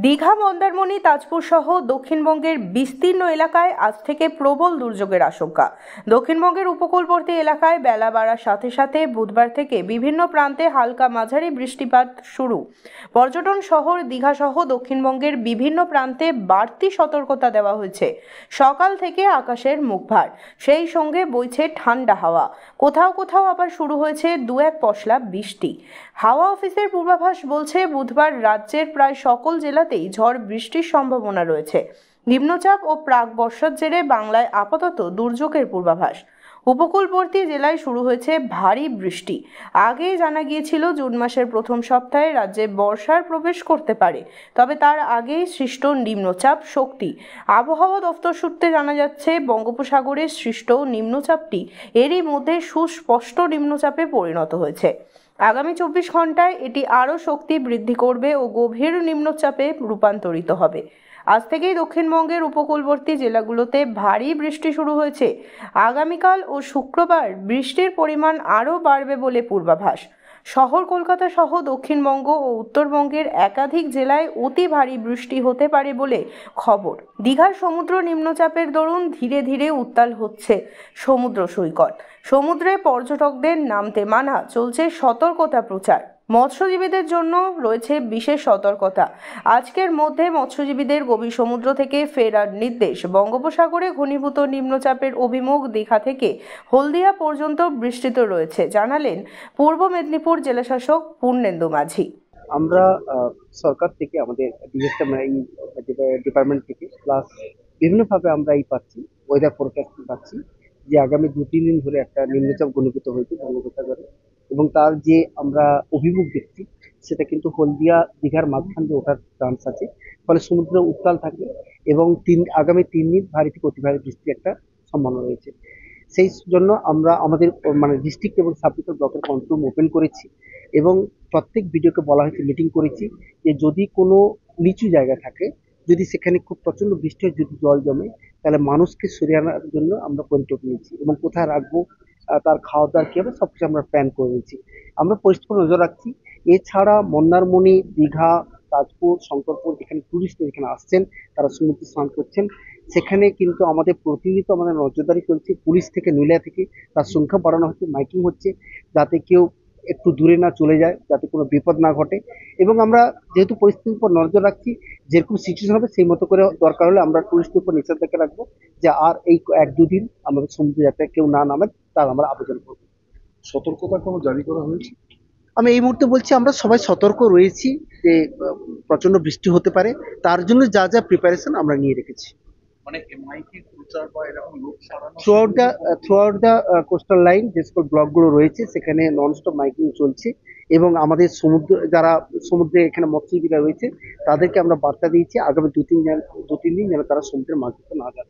দীঘা, মন্দারমণি, তাজপুর সহ দক্ষিণবঙ্গের বিস্তীর্ণ এলাকায় আজ থেকে প্রবল দুর্যোগের আশঙ্কা। দক্ষিণবঙ্গের উপকূলবর্তী এলাকায় বেলা বাড়ার সাথে সাথে বুধবার থেকে বিভিন্ন প্রান্তে হালকা মাঝারি বৃষ্টিপাত শুরু। পর্যটন শহর দীঘা সহ দক্ষিণবঙ্গের বিভিন্ন প্রান্তে বাড়তি সতর্কতা দেওয়া হয়েছে। সকাল থেকে আকাশের মুখ ভার, সেই সঙ্গে বইছে ঠান্ডা হাওয়া। কোথাও কোথাও আবার শুরু হয়েছে দু এক পশলা বৃষ্টি। হাওয়া অফিসের পূর্বাভাস বলছে বুধবার রাজ্যের প্রায় সকল জেলাতেই ঝড় বৃষ্টির সম্ভাবনা রয়েছে। নিম্নচাপ ও প্রাক বর্ষার জেরে বাংলায় আপাতত দুর্যোগের পূর্বাভাস। উপকূলবর্তী জেলায় শুরু হয়েছে ভারী বৃষ্টি। আগেই জানা গিয়েছিল জুন মাসের প্রথম সপ্তাহে রাজ্যে বর্ষার প্রবেশ করতে পারে, তবে তার আগেই সৃষ্ট নিম্নচাপ শক্তি। আবহাওয়া দফতর সূত্রে জানা যাচ্ছে বঙ্গোপসাগরে সৃষ্ট নিম্নচাপটি এরই মধ্যে সুস্পষ্ট নিম্নচাপে পরিণত হয়েছে। আগামী 24 ঘন্টায় এটি আরও শক্তি বৃদ্ধি করবে ও গভীর নিম্নচাপে রূপান্তরিত হবে। আজ থেকেই দক্ষিণবঙ্গের উপকূলবর্তী জেলাগুলোতে ভারী বৃষ্টি শুরু হয়েছে। আগামীকাল ও শুক্রবার বৃষ্টির পরিমাণ আরও বাড়বে বলে পূর্বাভাস। শহর কলকাতা সহ দক্ষিণবঙ্গ ও উত্তরবঙ্গের একাধিক জেলায় অতি ভারী বৃষ্টি হতে পারে বলে খবর। দীঘার সমুদ্র নিম্নচাপের দরুন ধীরে ধীরে উত্তাল হচ্ছে সমুদ্র সৈকত। সমুদ্রে পর্যটকদের নামতে মানা, চলছে সতর্কতা প্রচার। মৎস্যজীবীদের জন্য রয়েছে বিশেষ সতর্কতা। আজকের মধ্যে মৎস্যজীবীদের গভীর সমুদ্র থেকে ফেরার নির্দেশ। বঙ্গোপসাগরে ঘনীভূত নিম্নচাপের অভিমুখ দীঘা থেকে হলদিয়া পর্যন্ত বিস্তৃত রয়েছে, জানালেন পূর্ব মেদিনীপুর জেলাশাসক পূর্ণেন্দু মাঝি। আমরা সরকার থেকে আমাদের ডিপার্টমেন্ট থেকে প্লাস বিভিন্নভাবে আমরা পাচ্ছি ওয়েদার ফোরকাস্টিং পাচ্ছি যে আগামী 2-3 দিন ধরে একটা নিম্নচাপ ঘনীভূত হয়েছে বঙ্গোপসাগরে, এবং তার যে আমরা অভিমুখ দেখছি সেটা কিন্তু হলদিয়া দীঘার মাঝখান দিয়ে ওঠার চান্স আছে। ফলে সমুদ্র উত্তাল থাকবে এবং আগামী 3 দিন ভারী থেকে অতি ভারী বৃষ্টির একটা সম্ভাবনা রয়েছে। সেই জন্য আমরা আমাদের ডিস্ট্রিক্ট এবং সাব ডিস্ট্রিক্ট ব্লকের কন্ট্রোল রুম ওপেন করেছি এবং প্রত্যেক ভিডিওকে বলা হয়েছে, মিটিং করেছি যে যদি কোনো নিচু জায়গা থাকে, যদি সেখানে খুব প্রচন্ড বৃষ্টি হয়, যদি জল জমে, তাহলে মানুষকে সরিয়ে আনার জন্য আমরা পরিচয় নিয়েছি এবং কোথায় রাখবো, তার খাওয়া দাওয়ার কী হবে সবকিছু আমরা প্ল্যান করে নিয়েছি। আমরা পরিস্থিতি নজর রাখছি। এছাড়া মন্দারমণি, দীঘা, তাজপুর, শঙ্করপুর যেখানে টুরিস্ট এখানে আসছেন, তারা সমুদ্রে স্নান করছেন, সেখানে কিন্তু আমাদের প্রতিনিয়ত আমাদের নজরদারি চলছে। পুলিশ থেকে নৈলা থেকে তার সংখ্যা বাড়ানো হচ্ছে, মাইকিং হচ্ছে, যাতে কেউ একটু দূরে না চলে যায়, যাতে কোনো বিপদ না ঘটে। এবং আমরা যেহেতু পরিস্থিতির উপর নজর রাখছি, যেরকম সিচুয়েশন হবে সেই মতো করে দরকার হলে আমরা টুরিস্টের উপর নিষেধাজ্ঞা রাখবো যে আর এই 1-2 দিন আমাদের সমুদ্রে যাতে কেউ না নামে তার আমরা আবেদন করবো। সতর্কতা কোনো জারি করা হয়েছে? আমি এই মুহূর্তে বলছি আমরা সবাই সতর্ক রয়েছি যে প্রচন্ড বৃষ্টি হতে পারে, তার জন্য যা যা প্রিপারেশন আমরা নিয়ে রেখেছি। মানে মাইকিং প্রচার বা এরকম লোক সারানো থ্রুআউট দ্য কোস্টাল লাইন যে সকল ব্লকগুলো রয়েছে সেখানে ননস্টপ মাইকিং চলছে এবং আমাদের যারা সমুদ্রে এখানে মৎস্যজীবীরা রয়েছে তাদেরকে আমরা বার্তা দিয়েছি আগামী 2-3 দিন যেন তারা সমুদ্রে মাছ ধরতে না যায়।